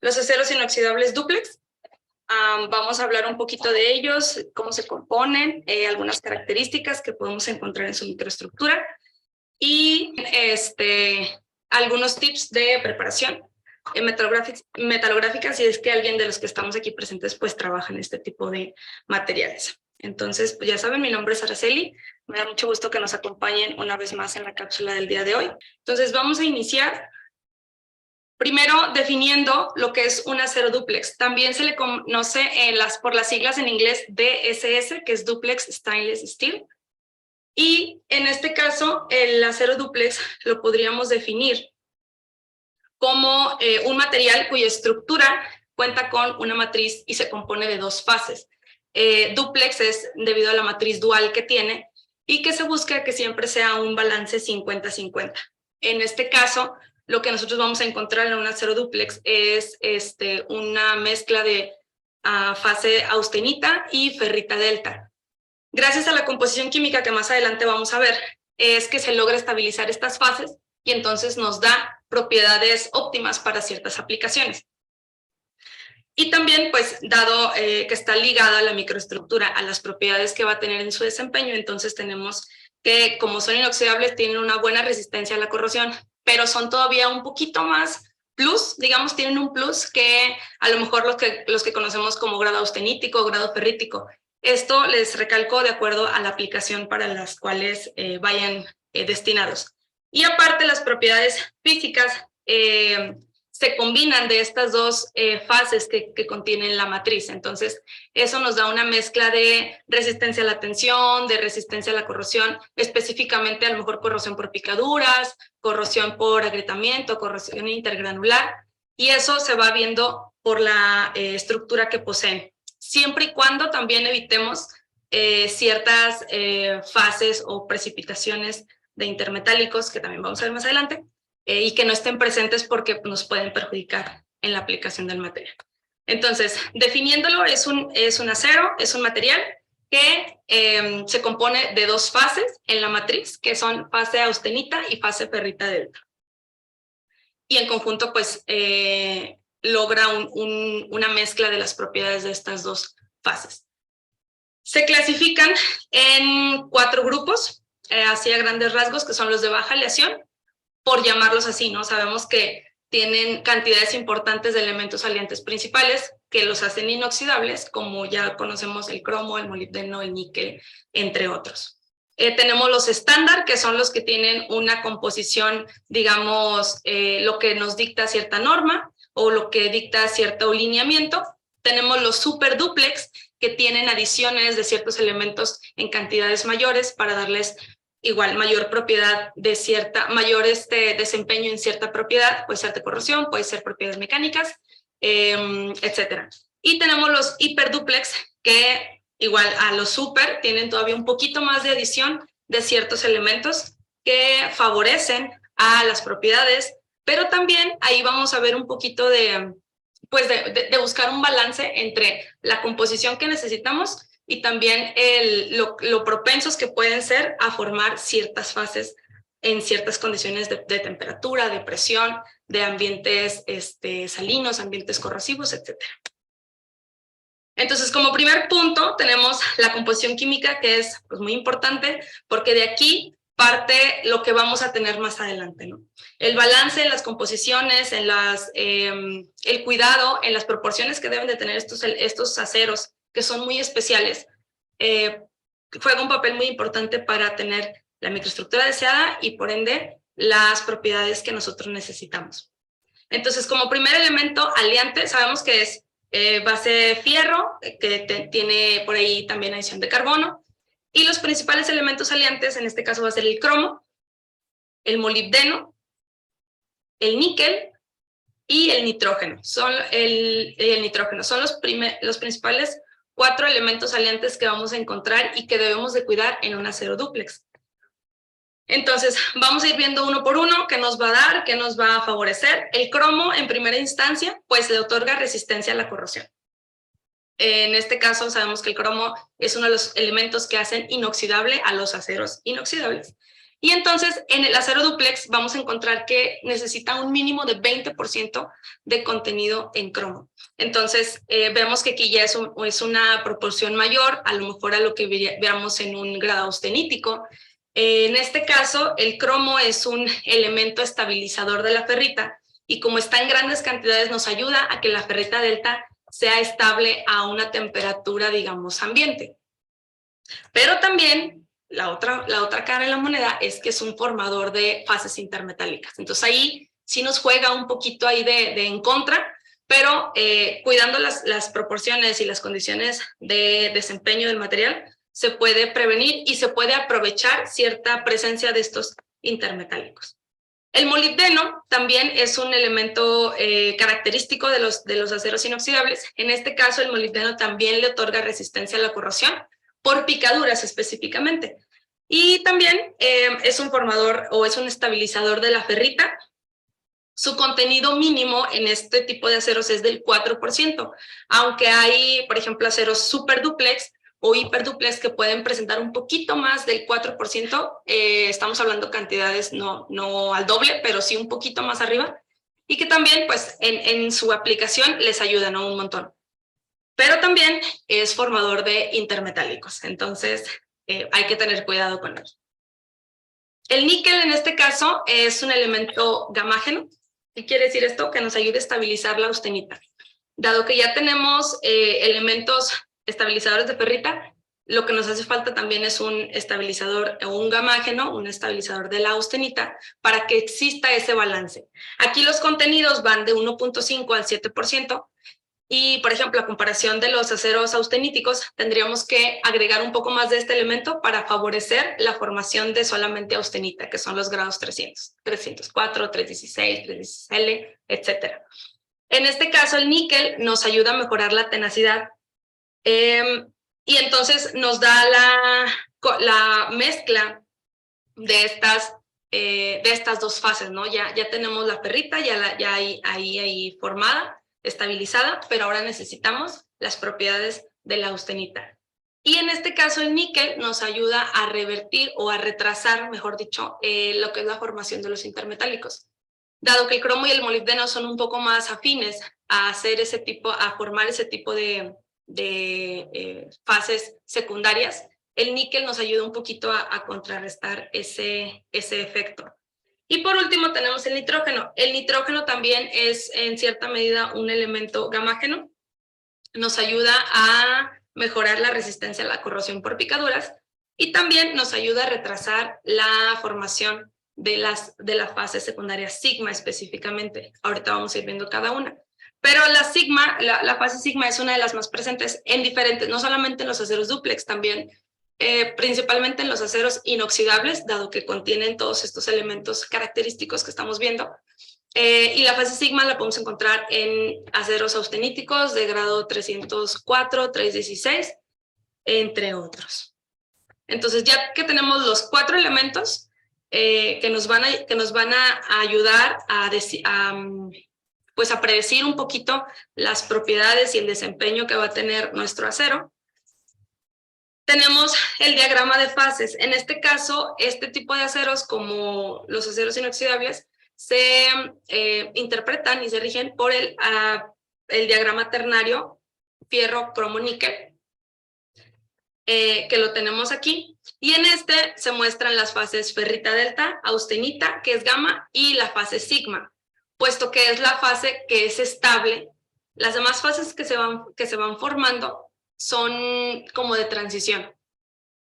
Los aceros inoxidables dúplex. Vamos a hablar un poquito de ellos, cómo se componen, algunas características que podemos encontrar en su microestructura y algunos tips de preparación metalográfica si es que alguien de los que estamos aquí presentes pues trabaja en este tipo de materiales. Entonces, pues ya saben, mi nombre es Araceli, me da mucho gusto que nos acompañen una vez más en la cápsula del día de hoy. Entonces, vamos a iniciar primero definiendo lo que es un acero dúplex. También se le conoce por las siglas en inglés DSS, que es Duplex Stainless Steel. Y en este caso, el acero dúplex lo podríamos definir como un material cuya estructura cuenta con una matriz y se compone de dos fases. Dúplex es debido a la matriz dual que tiene y que se busca que siempre sea un balance 50-50. En este caso, lo que nosotros vamos a encontrar en un acero dúplex es una mezcla de fase austenita y ferrita delta. Gracias a la composición química que más adelante vamos a ver, es que se logra estabilizar estas fases y entonces nos da propiedades óptimas para ciertas aplicaciones. Y también, pues, dado que está ligada a la microestructura, a las propiedades que va a tener en su desempeño, entonces tenemos que, como son inoxidables, tienen una buena resistencia a la corrosión, pero son todavía un poquito más plus, digamos, tienen un plus que a lo mejor los que conocemos como grado austenítico o grado ferrítico. Esto les recalco de acuerdo a la aplicación para las cuales vayan destinados. Y aparte, las propiedades físicas se combinan de estas dos fases que contienen la matriz. Entonces, eso nos da una mezcla de resistencia a la tensión, de resistencia a la corrosión, específicamente a lo mejor corrosión por picaduras, corrosión por agrietamiento, corrosión intergranular, y eso se va viendo por la estructura que poseen, siempre y cuando también evitemos ciertas fases o precipitaciones de intermetálicos, que también vamos a ver más adelante, y que no estén presentes porque nos pueden perjudicar en la aplicación del material. Entonces, definiéndolo, es un acero, es un material que se compone de dos fases en la matriz, que son fase austenita y fase ferrita delta. Y en conjunto, pues, logra una mezcla de las propiedades de estas dos fases. Se clasifican en 4 grupos, así a grandes rasgos, que son los de baja aleación, por llamarlos así, ¿no? Sabemos que tienen cantidades importantes de elementos aliantes principales que los hacen inoxidables, como ya conocemos el cromo, el molibdeno, el níquel, entre otros. Tenemos los estándar, que son los que tienen una composición, digamos, lo que nos dicta cierta norma o lo que dicta cierto lineamiento. Tenemos los super dúplex, que tienen adiciones de ciertos elementos en cantidades mayores para darles igual mayor propiedad de mayor desempeño en cierta propiedad, puede ser de corrosión, puede ser propiedades mecánicas, etcétera. Y tenemos los hiperdúplex, que igual a los super tienen todavía un poquito más de adición de ciertos elementos que favorecen a las propiedades, pero también ahí vamos a ver un poquito de buscar un balance entre la composición que necesitamos y también lo propensos que pueden ser a formar ciertas fases en ciertas condiciones de temperatura, de presión, de ambientes salinos, ambientes corrosivos, etc. Entonces, como primer punto, tenemos la composición química, que es pues, muy importante, porque de aquí parte lo que vamos a tener más adelante, ¿no? El balance en las composiciones, el cuidado en las proporciones que deben de tener estos aceros, que son muy especiales, juega un papel muy importante para tener la microestructura deseada y por ende las propiedades que nosotros necesitamos. Entonces, como primer elemento aliante, sabemos que es base fierro, que tiene por ahí también adición de carbono, y los principales elementos aliantes, en este caso va a ser el cromo, el molibdeno, el níquel y el nitrógeno. El nitrógeno son los principales 4 elementos aliantes que vamos a encontrar y que debemos de cuidar en un acero dúplex. Entonces, vamos a ir viendo uno por uno qué nos va a dar, qué nos va a favorecer. El cromo, en primera instancia, pues le otorga resistencia a la corrosión. En este caso, sabemos que el cromo es uno de los elementos que hacen inoxidable a los aceros inoxidables. Y entonces en el acero dúplex vamos a encontrar que necesita un mínimo de 20% de contenido en cromo. Entonces vemos que aquí ya es una proporción mayor, a lo mejor a lo que veamos en un grado austenítico. En este caso, el cromo es un elemento estabilizador de la ferrita y como está en grandes cantidades nos ayuda a que la ferrita delta sea estable a una temperatura, digamos, ambiente. Pero también la otra cara de la moneda es que es un formador de fases intermetálicas. Entonces ahí sí nos juega un poquito ahí de en contra, pero cuidando las proporciones y las condiciones de desempeño del material, se puede prevenir y se puede aprovechar cierta presencia de estos intermetálicos. El molibdeno también es un elemento característico de los aceros inoxidables. En este caso, el molibdeno también le otorga resistencia a la corrosión, por picaduras específicamente. Y también es un formador o es un estabilizador de la ferrita. Su contenido mínimo en este tipo de aceros es del 4%, aunque hay, por ejemplo, aceros super duplex o hiperduplex que pueden presentar un poquito más del 4%, estamos hablando cantidades no al doble, pero sí un poquito más arriba, y que también pues en su aplicación les ayudan, ¿no? Un montón. Pero también es formador de intermetálicos, entonces hay que tener cuidado con él. El níquel en este caso es un elemento gamágeno. ¿Qué quiere decir esto? Que nos ayuda a estabilizar la austenita. Dado que ya tenemos elementos estabilizadores de ferrita, lo que nos hace falta también es un estabilizador o un gamágeno, un estabilizador de la austenita, para que exista ese balance. Aquí los contenidos van de 1.5 al 7%, y, por ejemplo, a comparación de los aceros austeníticos, tendríamos que agregar un poco más de este elemento para favorecer la formación de solamente austenita, que son los grados 300, 304, 316, 316L, etc. En este caso, el níquel nos ayuda a mejorar la tenacidad y entonces nos da la mezcla de estas dos fases, ¿no? Ya tenemos la ferrita, ya ahí formada, estabilizada, pero ahora necesitamos las propiedades de la austenita. Y en este caso el níquel nos ayuda a revertir o a retrasar, mejor dicho, lo que es la formación de los intermetálicos. Dado que el cromo y el molibdeno son un poco más afines a formar ese tipo de fases secundarias, el níquel nos ayuda un poquito a contrarrestar ese efecto. Y por último tenemos el nitrógeno. El nitrógeno también es en cierta medida un elemento gamágeno. Nos ayuda a mejorar la resistencia a la corrosión por picaduras y también nos ayuda a retrasar la formación de la fase secundaria sigma específicamente. Ahorita vamos a ir viendo cada una. Pero la fase sigma es una de las más presentes en diferentes, no solamente en los aceros dúplex, también principalmente en los aceros inoxidables, dado que contienen todos estos elementos característicos que estamos viendo. Y la fase sigma la podemos encontrar en aceros austeníticos de grado 304, 316, entre otros. Entonces, ya que tenemos los 4 elementos que nos van a ayudar pues a predecir un poquito las propiedades y el desempeño que va a tener nuestro acero, tenemos el diagrama de fases. En este caso, este tipo de aceros, como los aceros inoxidables, se interpretan y se rigen por el diagrama ternario fierro cromo níquel, que lo tenemos aquí. Y en este se muestran las fases ferrita delta, austenita, que es gamma, y la fase sigma, puesto que es la fase que es estable. Las demás fases que se van formando son como de transición.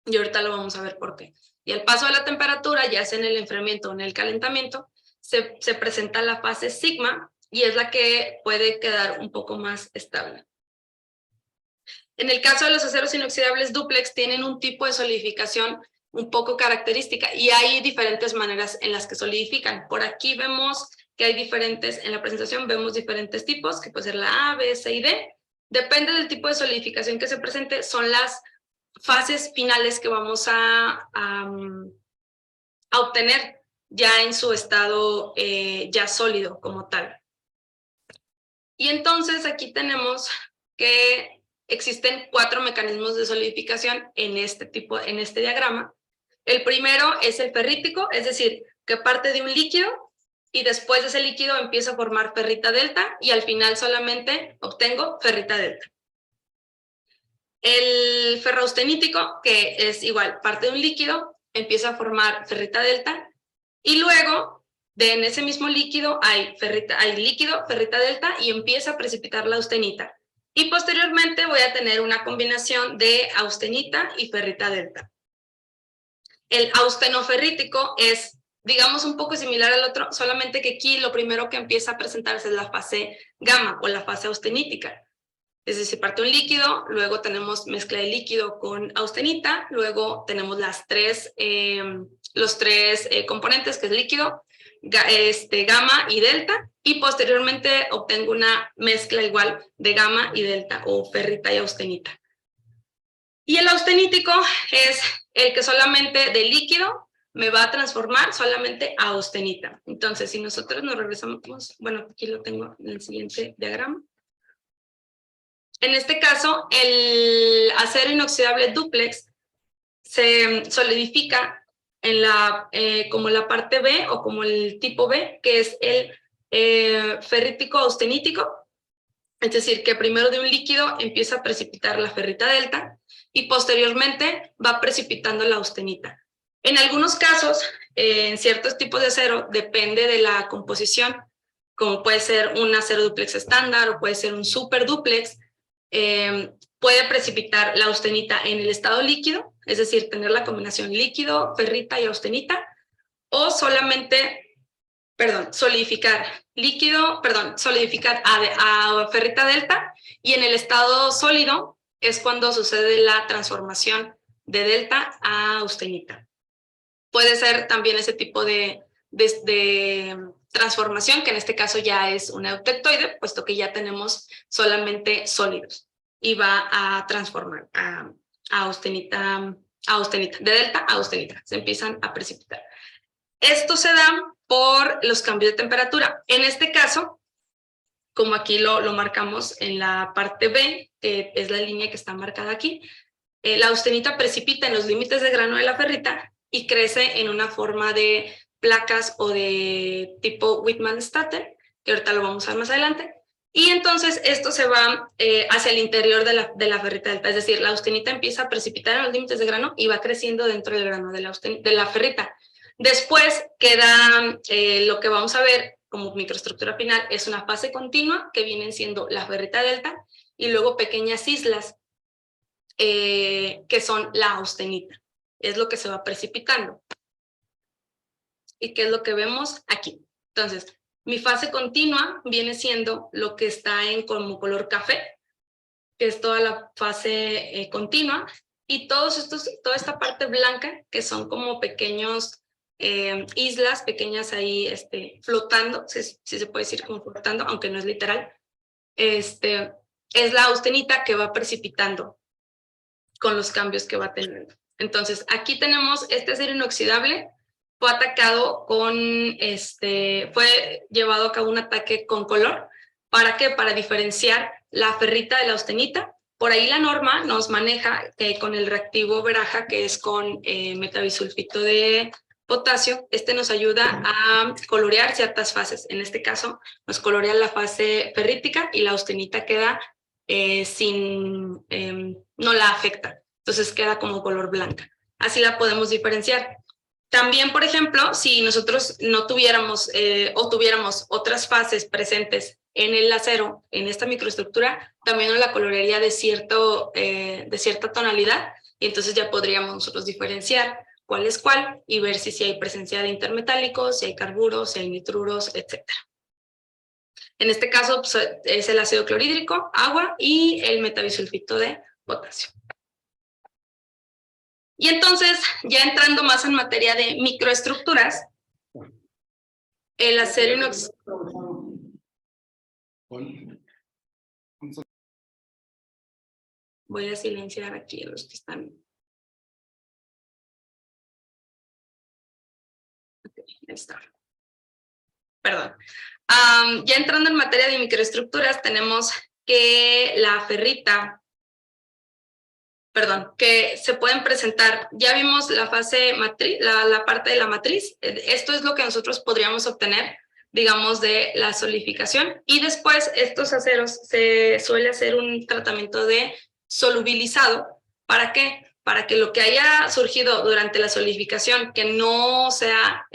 Y ahorita lo vamos a ver por qué. Y al paso de la temperatura, ya sea en el enfriamiento o en el calentamiento, se presenta la fase sigma y es la que puede quedar un poco más estable. En el caso de los aceros inoxidables dúplex, tienen un tipo de solidificación un poco característica y hay diferentes maneras en las que solidifican. Por aquí vemos que hay diferentes, en la presentación vemos diferentes tipos, que puede ser la A, B, C y D. Depende del tipo de solidificación que se presente, son las fases finales que vamos a obtener ya en su estado ya sólido como tal. Y entonces aquí tenemos que existen 4 mecanismos de solidificación en este diagrama. El primero es el ferrítico, es decir, que parte de un líquido y después de ese líquido empiezo a formar ferrita delta y al final solamente obtengo ferrita delta. El ferraustenítico, que es igual, parte de un líquido, empieza a formar ferrita delta y luego en ese mismo líquido hay líquido, ferrita delta y empieza a precipitar la austenita. Y posteriormente voy a tener una combinación de austenita y ferrita delta. El austenoferrítico es, digamos, un poco similar al otro, solamente que aquí lo primero que empieza a presentarse es la fase gamma o la fase austenítica. Es decir, parte un líquido, luego tenemos mezcla de líquido con austenita, luego tenemos los tres componentes, que es líquido, gamma y delta, y posteriormente obtengo una mezcla igual de gamma y delta, o ferrita y austenita. Y el austenítico es el que solamente de líquido me va a transformar solamente a austenita. Entonces, si nosotros nos regresamos, bueno, aquí lo tengo en el siguiente diagrama. En este caso, el acero inoxidable dúplex se solidifica como la parte B o como el tipo B, que es el ferrítico austenítico, es decir, que primero de un líquido empieza a precipitar la ferrita delta y posteriormente va precipitando la austenita. En algunos casos, en ciertos tipos de acero, depende de la composición, como puede ser un acero dúplex estándar o puede ser un super dúplex, puede precipitar la austenita en el estado líquido, es decir, tener la combinación líquido, ferrita y austenita, o solamente, solidificar a ferrita delta, y en el estado sólido es cuando sucede la transformación de delta a austenita. Puede ser también ese tipo de transformación, que en este caso ya es un eutectoide, puesto que ya tenemos solamente sólidos, y va a transformar a austenita, de delta a austenita, se empiezan a precipitar. Esto se da por los cambios de temperatura. En este caso, como aquí lo marcamos en la parte B, que es la línea que está marcada aquí, la austenita precipita en los límites de grano de la ferrita y crece en una forma de placas o de tipo Whitman-Staten, que ahorita lo vamos a ver más adelante, y entonces esto se va hacia el interior de la ferrita delta, es decir, la austenita empieza a precipitar en los límites de grano y va creciendo dentro del grano de la ferrita. Después queda lo que vamos a ver como microestructura final, es una fase continua que vienen siendo la ferrita delta y luego pequeñas islas que son la austenita. Es lo que se va precipitando. ¿Y qué es lo que vemos aquí? Entonces, mi fase continua viene siendo lo que está en como color café, que es toda la fase continua, y toda esta parte blanca, que son como pequeños islas, pequeñas ahí flotando, si se puede decir como flotando, aunque no es literal, es la austenita que va precipitando con los cambios que va teniendo. Entonces, aquí tenemos este acero inoxidable, fue atacado fue llevado a cabo un ataque con color. ¿Para qué? Para diferenciar la ferrita de la austenita. Por ahí la norma nos maneja con el reactivo Baraja, que es con metabisulfito de potasio. Nos ayuda a colorear ciertas fases. En este caso, nos colorea la fase ferrítica y la austenita queda no la afecta, entonces queda como color blanca. Así la podemos diferenciar. También, por ejemplo, si nosotros no tuviéramos o tuviéramos otras fases presentes en el acero, en esta microestructura, también nos la colorearía de cierta tonalidad, y entonces ya podríamos nosotros diferenciar cuál es cuál y ver si hay presencia de intermetálicos, si hay carburos, si hay nitruros, etc. En este caso pues, es el ácido clorhídrico, agua y el metabisulfito de potasio. Y entonces, ya entrando más en materia de microestructuras, el acero inoxidable. Voy a silenciar aquí a los que están. Okay, ahí está. Perdón. Ya entrando en materia de microestructuras, tenemos que la ferrita, que se pueden presentar. Ya vimos la fase matriz, la parte de la matriz. Esto es lo que nosotros podríamos obtener, digamos, de la solidificación. Y después estos aceros se suele hacer un tratamiento de solubilizado. ¿Para qué? Para que lo que haya surgido durante la solidificación, que no sea,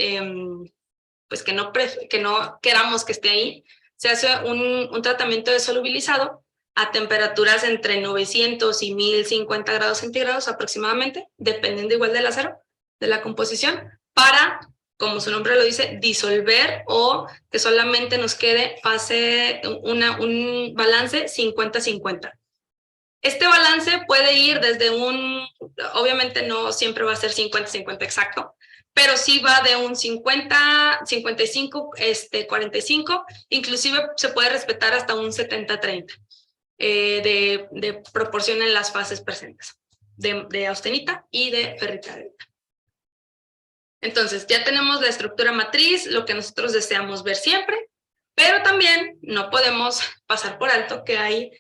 pues que no queramos que esté ahí, se hace un tratamiento de solubilizado a temperaturas entre 900 y 1050 grados centígrados aproximadamente, dependiendo igual del acero, de la composición, para, como su nombre lo dice, disolver o que solamente nos quede un balance 50-50. Este balance puede ir desde obviamente no siempre va a ser 50-50 exacto, pero sí va de un 50, 55, 45, inclusive se puede respetar hasta un 70-30. De proporción en las fases presentes, de austenita y de ferrita. Entonces, ya tenemos la estructura matriz, lo que nosotros deseamos ver siempre, pero también no podemos pasar por alto que hay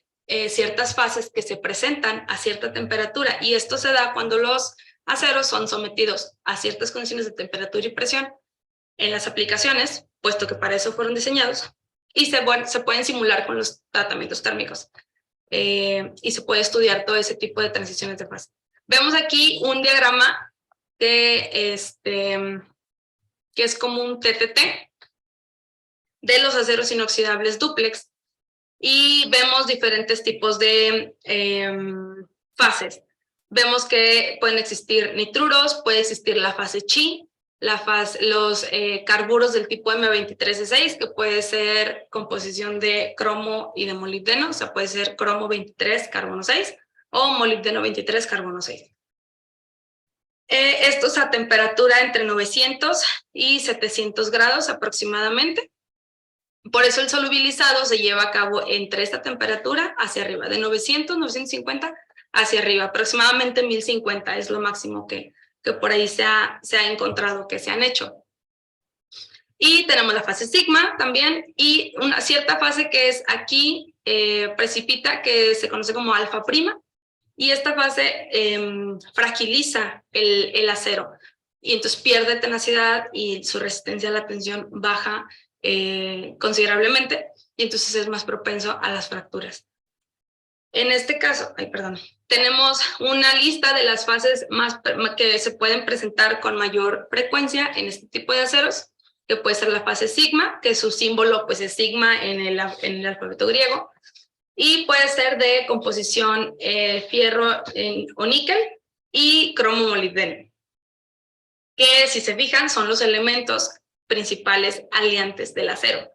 ciertas fases que se presentan a cierta temperatura, y esto se da cuando los aceros son sometidos a ciertas condiciones de temperatura y presión en las aplicaciones, puesto que para eso fueron diseñados, y se pueden simular con los tratamientos térmicos. Y se puede estudiar todo ese tipo de transiciones de fase. Vemos aquí un diagrama que es como un TTT de los aceros inoxidables dúplex, y vemos diferentes tipos de fases. Vemos que pueden existir nitruros, puede existir la fase Chi, los carburos del tipo M23C6, que puede ser composición de cromo y de molibdeno, o sea, puede ser cromo 23, carbono 6, o molibdeno 23, carbono 6. Estos a temperatura entre 900 y 700 grados aproximadamente. Por eso el solubilizado se lleva a cabo entre esta temperatura hacia arriba, de 900, 950 hacia arriba, aproximadamente 1050 es lo máximo que por ahí se ha encontrado que se han hecho. Y tenemos la fase sigma también, y una cierta fase que es aquí, precipita, que se conoce como alfa prima, y esta fase fragiliza el acero, y entonces pierde tenacidad y su resistencia a la tensión baja considerablemente, y entonces es más propenso a las fracturas. En este caso, tenemos una lista de las fases que se pueden presentar con mayor frecuencia en este tipo de aceros, que puede ser la fase sigma, que su símbolo pues es sigma en el alfabeto griego, y puede ser de composición fierro o níquel y cromo molibdeno, que si se fijan son los elementos principales aliantes del acero.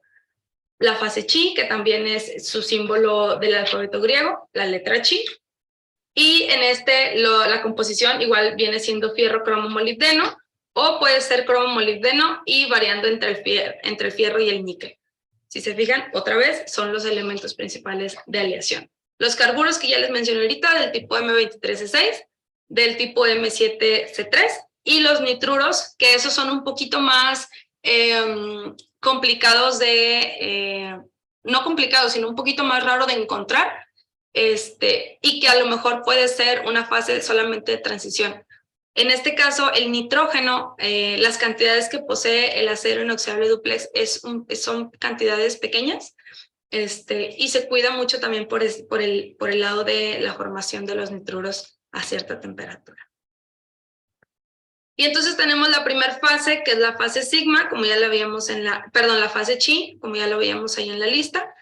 La fase Chi, que también es su símbolo del alfabeto griego, la letra Chi, y en la composición igual viene siendo fierro cromo molibdeno, o puede ser cromo molibdeno y variando entre el fierro y el níquel. Si se fijan, otra vez, son los elementos principales de aleación. Los carburos que ya les mencioné ahorita, del tipo M23C6, del tipo M7C3, y los nitruros, que esos son un poquito más complicados no complicados, sino un poquito más raro de encontrar, y que a lo mejor puede ser una fase solamente de transición. En este caso, el nitrógeno, las cantidades que posee el acero inoxidable dúplex son cantidades pequeñas, y se cuida mucho también por el lado de la formación de los nitruros a cierta temperatura. Y entonces tenemos la primera fase, que es la fase sigma, como ya la veíamos la fase Chi, como ya lo veíamos ahí en la lista.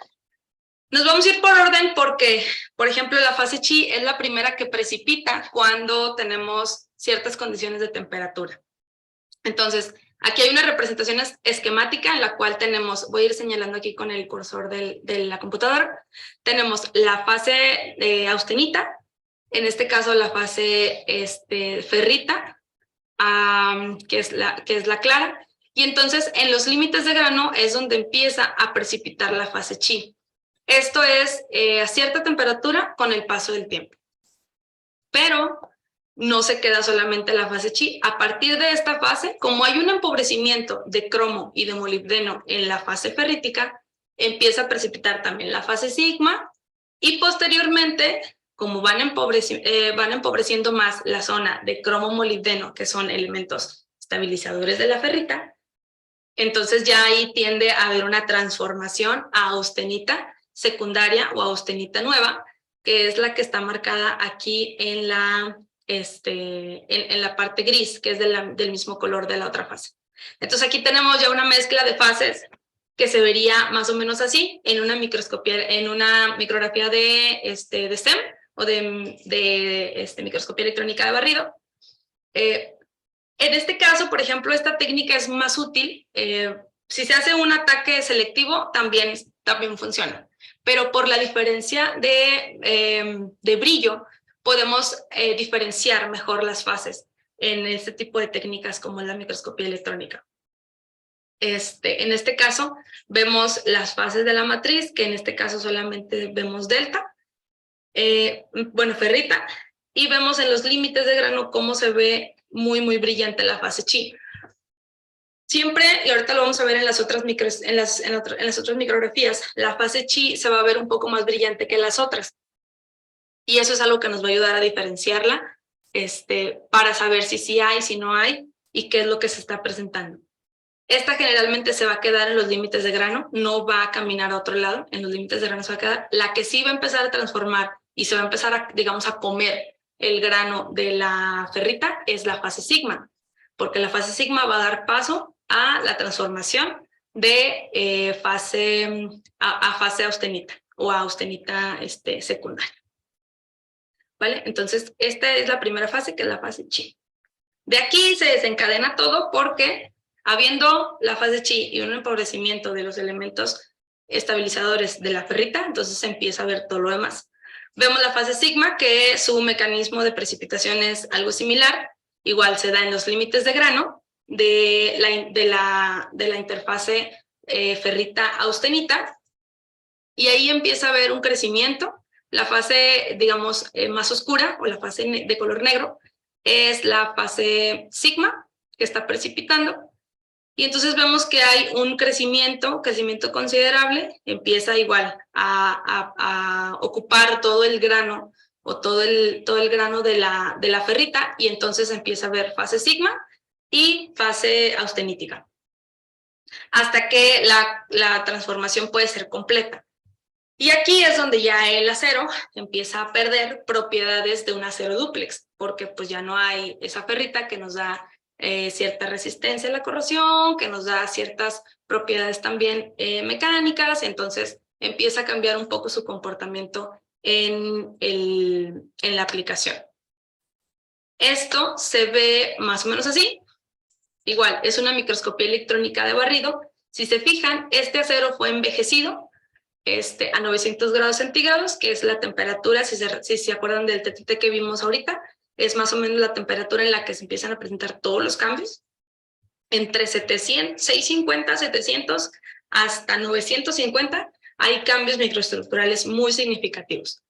Nos vamos a ir por orden porque, por ejemplo, la fase Chi es la primera que precipita cuando tenemos ciertas condiciones de temperatura. Entonces, aquí hay una representación esquemática en la cual voy a ir señalando aquí con el cursor de la computadora, tenemos la fase austenita, en este caso la fase ferrita, que es la clara, y entonces en los límites de grano es donde empieza a precipitar la fase Chi. Esto es a cierta temperatura con el paso del tiempo. Pero no se queda solamente la fase Chi. A partir de esta fase, como hay un empobrecimiento de cromo y de molibdeno en la fase ferrítica, empieza a precipitar también la fase sigma, y posteriormente como van empobreciendo más la zona de cromo-molibdeno, que son elementos estabilizadores de la ferrita, entonces ya ahí tiende a haber una transformación a austenita secundaria o austenita nueva, que es la que está marcada aquí en la parte gris, que es del mismo color de la otra fase. Entonces aquí tenemos ya una mezcla de fases que se vería más o menos así en una micrografía de STEM o de microscopía electrónica de barrido. En este caso, por ejemplo, esta técnica es más útil. Si se hace un ataque selectivo, también funciona. Pero por la diferencia de brillo, podemos diferenciar mejor las fases en este tipo de técnicas como la microscopía electrónica. En este caso, vemos las fases de la matriz, que en este caso solamente vemos delta, ferrita, y vemos en los límites de grano cómo se ve muy, muy brillante la fase chi. Siempre, y ahorita lo vamos a ver en las otras micrografías, la fase chi se va a ver un poco más brillante que las otras. Y eso es algo que nos va a ayudar a diferenciarla, para saber si sí hay, si no hay, y qué es lo que se está presentando. Esta generalmente se va a quedar en los límites de grano, no va a caminar a otro lado, en los límites de grano se va a quedar. La que sí va a empezar a transformar y se va a empezar a, digamos, a comer el grano de la ferrita es la fase sigma, porque la fase sigma va a dar paso a la transformación de fase austenita o a austenita secundaria. ¿Vale? Entonces, esta es la primera fase, que es la fase chi. De aquí se desencadena todo porque, habiendo la fase chi y un empobrecimiento de los elementos estabilizadores de la ferrita, entonces se empieza a ver todo lo demás. Vemos la fase sigma, que su mecanismo de precipitación es algo similar, igual se da en los límites de grano de la interfase ferrita-austenita, y ahí empieza a haber un crecimiento. La fase, digamos, más oscura, o la fase de color negro, es la fase sigma, que está precipitando, y entonces vemos que hay un crecimiento considerable, empieza igual a ocupar todo el grano, o todo el grano de la ferrita, y entonces empieza a ver fase sigma y fase austenítica, hasta que la transformación puede ser completa. Y aquí es donde ya el acero empieza a perder propiedades de un acero dúplex, porque pues ya no hay esa ferrita que nos da cierta resistencia a la corrosión, que nos da ciertas propiedades también mecánicas, entonces empieza a cambiar un poco su comportamiento en la aplicación. Esto se ve más o menos así. Igual, es una microscopía electrónica de barrido. Si se fijan, este acero fue envejecido a 900 grados centígrados, que es la temperatura, si se acuerdan del TTT que vimos ahorita, es más o menos la temperatura en la que se empiezan a presentar todos los cambios. Entre 650, 700 hasta 950 hay cambios microestructurales muy significativos.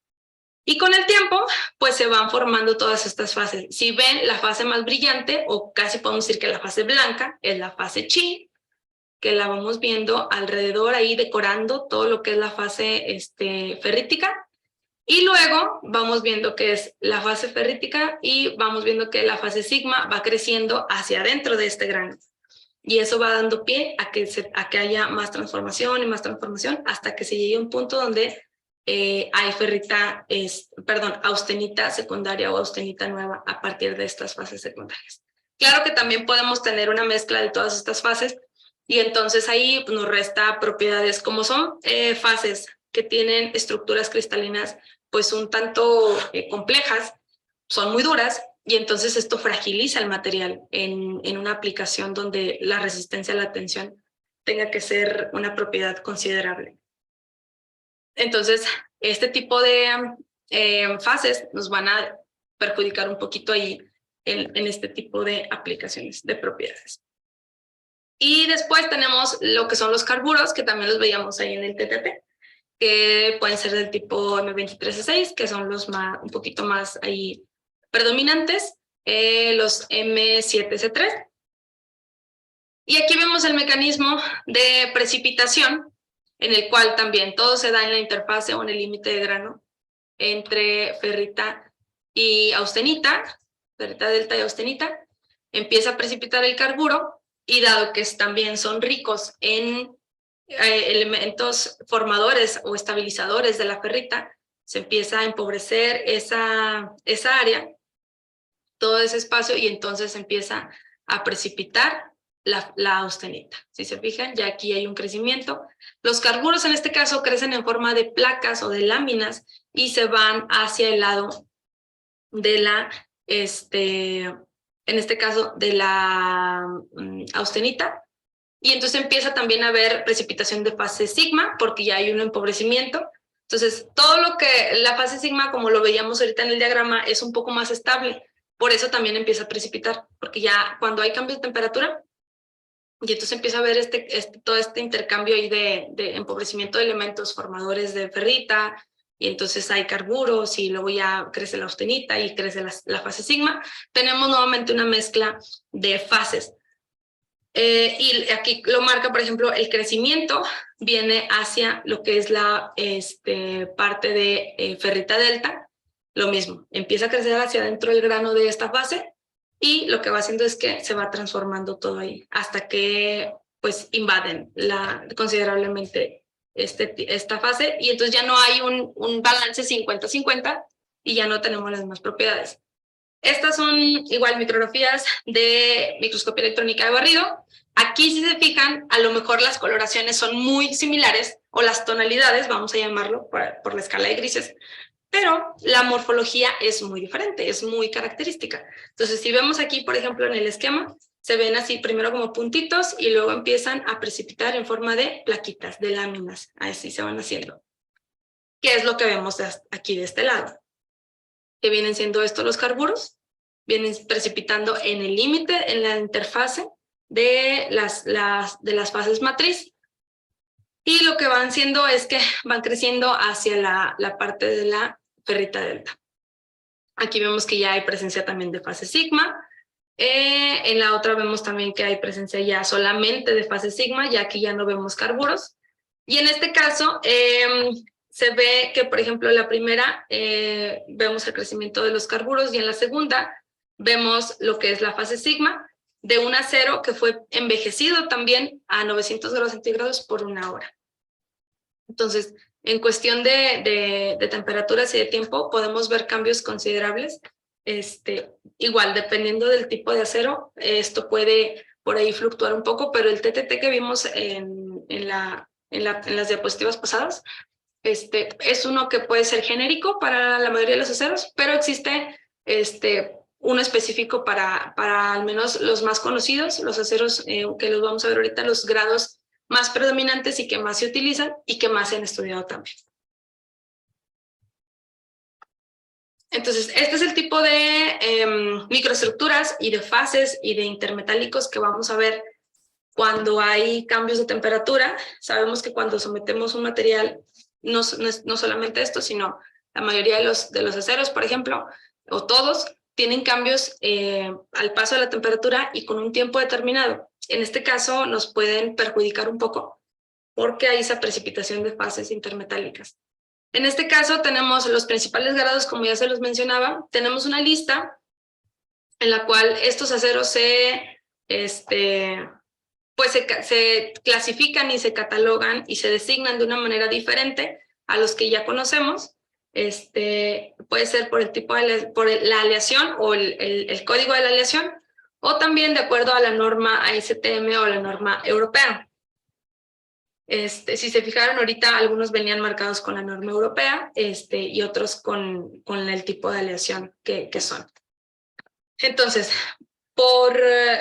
Y con el tiempo, pues se van formando todas estas fases. Si ven, la fase más brillante, o casi podemos decir que la fase blanca, es la fase chi, que la vamos viendo alrededor ahí decorando todo lo que es la fase ferrítica, y luego vamos viendo que es la fase ferrítica y vamos viendo que la fase sigma va creciendo hacia adentro de este grano, y eso va dando pie a que haya más transformación y más transformación hasta que se llegue a un punto donde hay austenita secundaria o austenita nueva a partir de estas fases secundarias. Claro que también podemos tener una mezcla de todas estas fases, y entonces ahí pues, nos resta propiedades como son fases que tienen estructuras cristalinas pues un tanto complejas, son muy duras, y entonces esto fragiliza el material en una aplicación donde la resistencia a la tensión tenga que ser una propiedad considerable. Entonces, este tipo de fases nos van a perjudicar un poquito ahí en este tipo de aplicaciones de propiedades. Y después tenemos lo que son los carburos, que también los veíamos ahí en el TTP, que pueden ser del tipo M23C6, que son los un poquito más ahí predominantes, los M7C3. Y aquí vemos el mecanismo de precipitación, en el cual también todo se da en la interfase o en el límite de grano, entre ferrita y austenita, ferrita delta y austenita, empieza a precipitar el carburo y dado que también son ricos en elementos formadores o estabilizadores de la ferrita, se empieza a empobrecer esa área, todo ese espacio, y entonces empieza a precipitar la austenita. Si se fijan, ya aquí hay un crecimiento. Los carburos en este caso crecen en forma de placas o de láminas y se van hacia el lado de la, en este caso, de la austenita. Y entonces empieza también a haber precipitación de fase sigma, porque ya hay un empobrecimiento. Entonces, todo lo que la fase sigma, como lo veíamos ahorita en el diagrama, es un poco más estable. Por eso también empieza a precipitar, porque ya cuando hay cambios de temperatura, y entonces empieza a haber todo este intercambio ahí de empobrecimiento de elementos formadores de ferrita, y entonces hay carburos, y luego ya crece la austenita y crece la fase sigma. Tenemos nuevamente una mezcla de fases. Y aquí lo marca, por ejemplo, el crecimiento viene hacia lo que es la parte de ferrita delta. Lo mismo, empieza a crecer hacia adentro del grano de esta fase y lo que va haciendo es que se va transformando todo ahí hasta que pues invaden considerablemente esta fase, y entonces ya no hay un balance 50-50 y ya no tenemos las mismas propiedades. Estas son igual micrografías de microscopía electrónica de barrido. Aquí, si se fijan, a lo mejor las coloraciones son muy similares, o las tonalidades, vamos a llamarlo por la escala de grises, pero la morfología es muy diferente, es muy característica. Entonces, si vemos aquí, por ejemplo, en el esquema, se ven así primero como puntitos y luego empiezan a precipitar en forma de plaquitas, de láminas. Así se van haciendo. ¿Qué es lo que vemos aquí de este lado? Que vienen siendo estos los carburos, vienen precipitando en el límite, en la interfase de las fases matriz, y lo que van siendo es que van creciendo hacia la parte de la ferrita delta. Aquí vemos que ya hay presencia también de fase sigma. En la otra vemos también que hay presencia ya solamente de fase sigma, ya aquí ya no vemos carburos. Y en este caso se ve que, por ejemplo, en la primera vemos el crecimiento de los carburos, y en la segunda vemos lo que es la fase sigma de un acero que fue envejecido también a 900 grados centígrados por 1 hora. Entonces, en cuestión de temperaturas y de tiempo, podemos ver cambios considerables. Igual, dependiendo del tipo de acero, esto puede por ahí fluctuar un poco, pero el TTT que vimos en las diapositivas pasadas, es uno que puede ser genérico para la mayoría de los aceros, pero existe uno específico para al menos los más conocidos, los aceros que los vamos a ver ahorita, los grados más predominantes y que más se utilizan y que más se han estudiado también. Entonces, este es el tipo de microestructuras y de fases y de intermetálicos que vamos a ver cuando hay cambios de temperatura. Sabemos que cuando sometemos un material, no solamente esto, sino la mayoría de los aceros, por ejemplo, o todos, tienen cambios al paso de la temperatura y con un tiempo determinado. En este caso nos pueden perjudicar un poco porque hay esa precipitación de fases intermetálicas. En este caso tenemos los principales grados, como ya se los mencionaba. Tenemos una lista en la cual estos aceros se clasifican y se catalogan y se designan de una manera diferente a los que ya conocemos. Puede ser por el tipo por la aleación o el código de la aleación, o también de acuerdo a la norma ASTM o la norma europea. Si se fijaron ahorita, algunos venían marcados con la norma europea y otros con el tipo de aleación que son. Entonces, por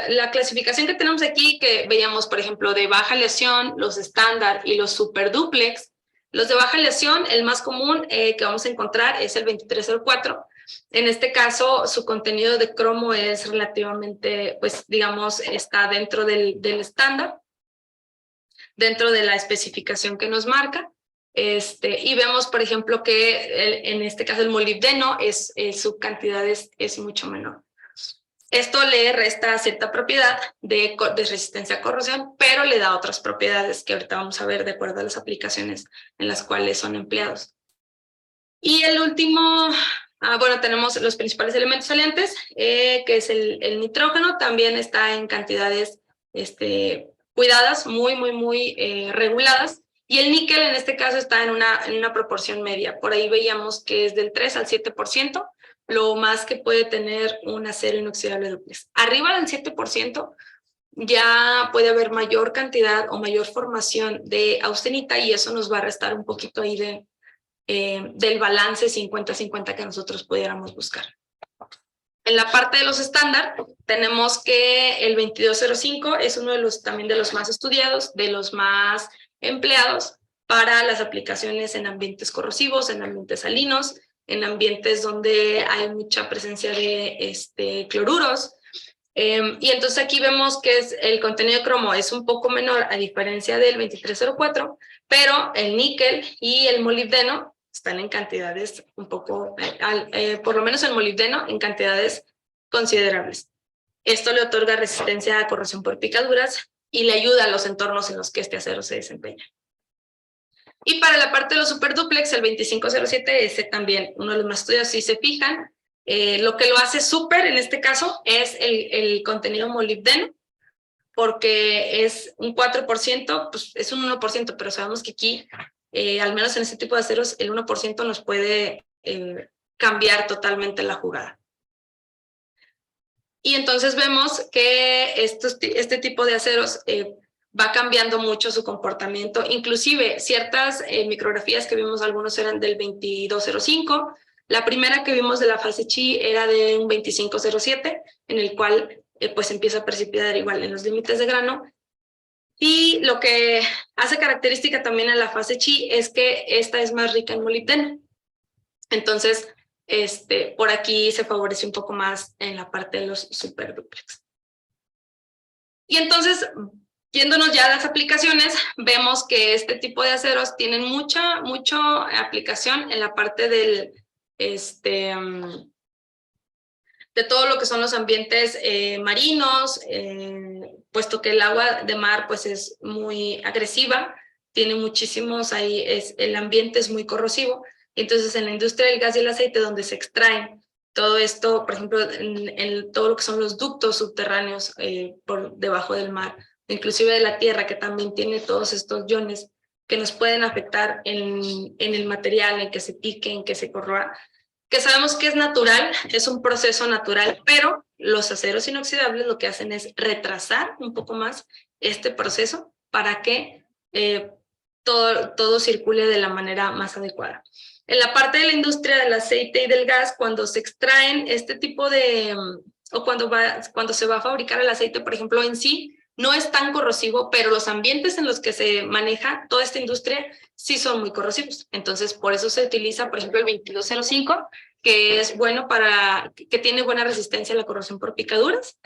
la clasificación que tenemos aquí, que veíamos, por ejemplo, de baja aleación, los estándar y los superduplex. Los de baja aleación, el más común que vamos a encontrar es el 2304. En este caso, su contenido de cromo es relativamente, pues, digamos, está dentro del estándar, dentro de la especificación que nos marca. Y vemos, por ejemplo, que en este caso el molibdeno su cantidad es mucho menor. Esto le resta cierta propiedad de resistencia a corrosión, pero le da otras propiedades que ahorita vamos a ver de acuerdo a las aplicaciones en las cuales son empleados. Y el último, bueno, tenemos los principales elementos salientes, que es el nitrógeno, también está en cantidades cuidadas, muy reguladas. Y el níquel en este caso está en una proporción media. Por ahí veíamos que es del 3 al 7%, lo más que puede tener un acero inoxidable dúplex. Arriba del 7% ya puede haber mayor cantidad o mayor formación de austenita y eso nos va a restar un poquito ahí del balance 50-50 que nosotros pudiéramos buscar. En la parte de los estándar, tenemos que el 2205 es uno de los también de los más estudiados, de los más empleados para las aplicaciones en ambientes corrosivos, en ambientes salinos, en ambientes donde hay mucha presencia de cloruros. Y entonces aquí vemos que el contenido de cromo es un poco menor a diferencia del 2304, pero el níquel y el molibdeno están en cantidades un poco, por lo menos el molibdeno, en cantidades considerables. Esto le otorga resistencia a corrosión por picaduras y le ayuda a los entornos en los que este acero se desempeña. Y para la parte de los superduplex, el 2507, ese también uno de los más estudiados, si se fijan, lo que lo hace súper en este caso es el contenido molibdeno, porque es un 4%, pues es un 1%, pero sabemos que aquí, al menos en este tipo de aceros, el 1% nos puede cambiar totalmente la jugada. Y entonces vemos que este tipo de aceros va cambiando mucho su comportamiento. Inclusive ciertas micrografías que vimos, algunos eran del 2205. La primera que vimos de la fase Chi era de un 2507, en el cual pues empieza a precipitar igual en los límites de grano. Y lo que hace característica también a la fase Chi es que esta es más rica en molibdeno. Entonces, por aquí se favorece un poco más en la parte de los superduplex. Y entonces, yéndonos ya a las aplicaciones, vemos que este tipo de aceros tienen mucha aplicación en la parte de todo lo que son los ambientes marinos, puesto que el agua de mar pues es muy agresiva, tiene muchísimos ahí, el ambiente es muy corrosivo. Entonces, en la industria del gas y el aceite, donde se extraen todo esto, por ejemplo, en todo lo que son los ductos subterráneos por debajo del mar, inclusive de la tierra, que también tiene todos estos iones que nos pueden afectar en el material, en que se pique, en que se corroa, que sabemos que es natural, es un proceso natural, pero los aceros inoxidables lo que hacen es retrasar un poco más este proceso para que todo circule de la manera más adecuada. En la parte de la industria del aceite y del gas, cuando se extraen este tipo o cuando se va a fabricar el aceite, por ejemplo, en sí, no es tan corrosivo, pero los ambientes en los que se maneja toda esta industria sí son muy corrosivos. Entonces, por eso se utiliza, por ejemplo, el 2205, que es bueno que tiene buena resistencia a la corrosión por picaduras.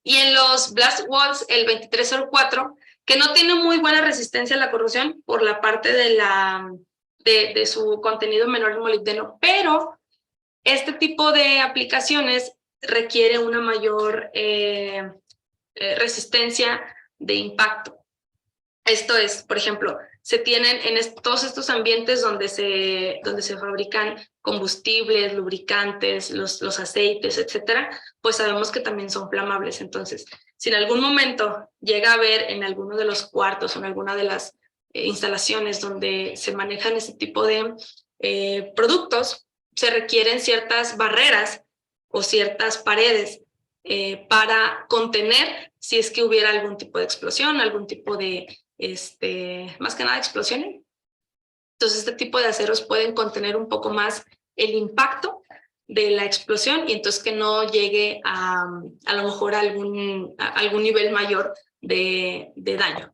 Y en los blast walls, el 2304, que no tiene muy buena resistencia a la corrosión por la parte de su contenido menor en molibdeno, pero este tipo de aplicaciones requiere una mayor resistencia de impacto. Esto es, por ejemplo, se tienen en todos estos ambientes donde se fabrican combustibles, lubricantes, los aceites, etcétera, pues sabemos que también son flamables. Entonces, si en algún momento llega a haber en alguno de los cuartos o en alguna de las instalaciones donde se manejan ese tipo de productos, se requieren ciertas barreras o ciertas paredes para contener si es que hubiera algún tipo de explosión, algún tipo de más que nada explosiones. Entonces, este tipo de aceros pueden contener un poco más el impacto de la explosión y entonces que no llegue a lo mejor a algún nivel mayor de daño.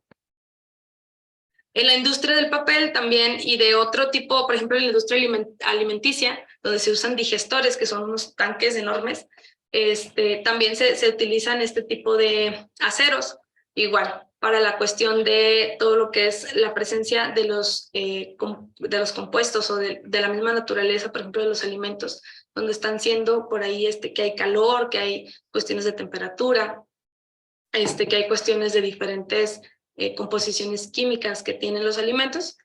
En la industria del papel también y de otro tipo, por ejemplo, en la industria alimenticia, donde se usan digestores, que son unos tanques enormes, también se utilizan este tipo de aceros, igual, para la cuestión de todo lo que es la presencia de los compuestos o de la misma naturaleza, por ejemplo, de los alimentos, donde están siendo por ahí que hay calor, que hay cuestiones de temperatura, que hay cuestiones de diferentes composiciones químicas que tienen los alimentos.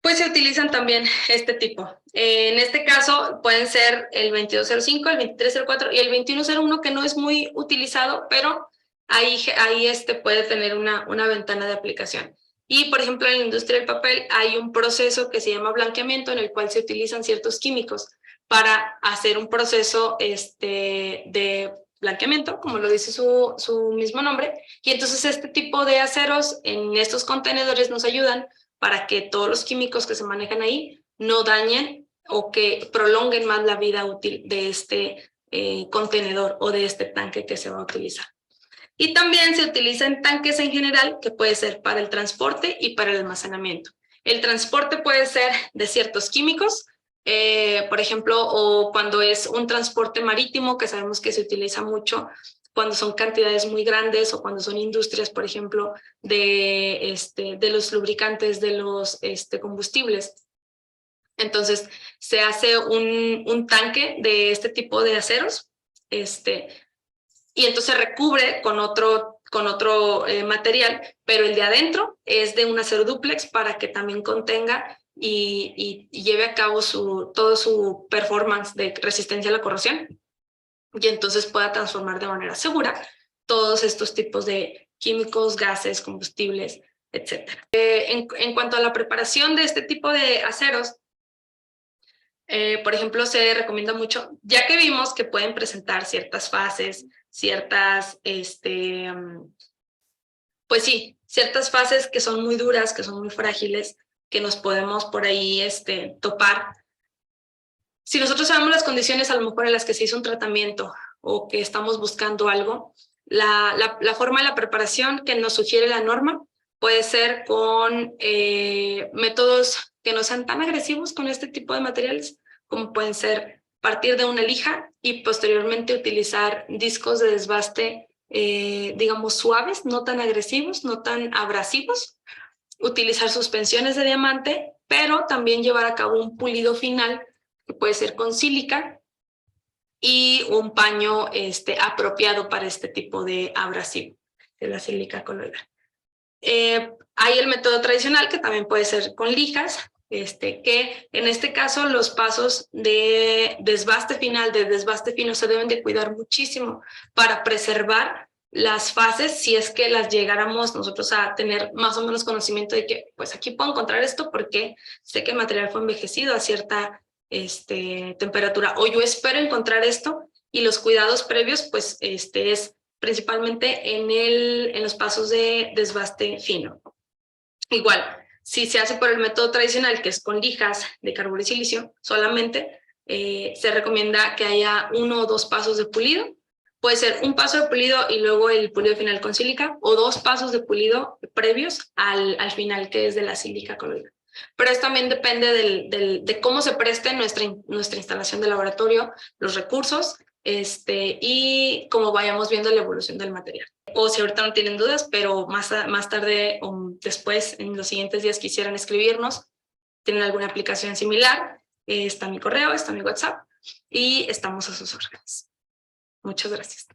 pues se utilizan también este tipo. En este caso pueden ser el 2205, el 2304 y el 2101, que no es muy utilizado, pero ahí puede tener una ventana de aplicación. Y, por ejemplo, en la industria del papel hay un proceso que se llama blanqueamiento, en el cual se utilizan ciertos químicos para hacer un proceso de blanqueamiento, como lo dice su mismo nombre. Y entonces este tipo de aceros en estos contenedores nos ayudan para que todos los químicos que se manejan ahí no dañen o que prolonguen más la vida útil de este contenedor o de este tanque que se va a utilizar. Y también se utiliza en tanques en general, que puede ser para el transporte y para el almacenamiento. El transporte puede ser de ciertos químicos, por ejemplo, o cuando es un transporte marítimo, que sabemos que se utiliza mucho cuando son cantidades muy grandes o cuando son industrias, por ejemplo, de los lubricantes, de los combustibles. Entonces, se hace un tanque de este tipo de aceros, y entonces recubre con otro material, pero el de adentro es de un acero dúplex para que también contenga y lleve a cabo todo su performance de resistencia a la corrosión, y entonces pueda transformar de manera segura todos estos tipos de químicos, gases, combustibles, etc. En cuanto a la preparación de este tipo de aceros, por ejemplo, se recomienda mucho, ya que vimos que pueden presentar ciertas fases, pues sí, ciertas fases que son muy duras, que son muy frágiles, que nos podemos por ahí topar. Si nosotros sabemos las condiciones a lo mejor en las que se hizo un tratamiento o que estamos buscando algo, la forma de la preparación que nos sugiere la norma puede ser con métodos que no sean tan agresivos con este tipo de materiales, como pueden ser partir de una lija y posteriormente utilizar discos de desbaste, digamos, suaves, no tan agresivos, no tan abrasivos, utilizar suspensiones de diamante, pero también llevar a cabo un pulido final, que puede ser con sílica, y un paño apropiado para este tipo de abrasivo, de la sílica coloidal. Hay el método tradicional, que también puede ser con lijas, que en este caso los pasos de desbaste final, de desbaste fino, se deben de cuidar muchísimo para preservar las fases, si es que las llegáramos nosotros a tener más o menos conocimiento de que, pues aquí puedo encontrar esto porque sé que el material fue envejecido a cierta temperatura, o yo espero encontrar esto, y los cuidados previos, pues es principalmente en los pasos de desbaste fino. Igual, si se hace por el método tradicional, que es con lijas de carburo y silicio solamente, se recomienda que haya 1 o 2 pasos de pulido. Puede ser un paso de pulido y luego el pulido final con sílica, o 2 pasos de pulido previos al final, que es de la sílica coloidal. Pero esto también depende de cómo se preste nuestra instalación de laboratorio, los recursos, y cómo vayamos viendo la evolución del material. O si ahorita no tienen dudas, pero más tarde o después, en los siguientes días, quisieran escribirnos, tienen alguna aplicación similar, está mi correo, está mi WhatsApp, y estamos a sus órdenes. Muchas gracias.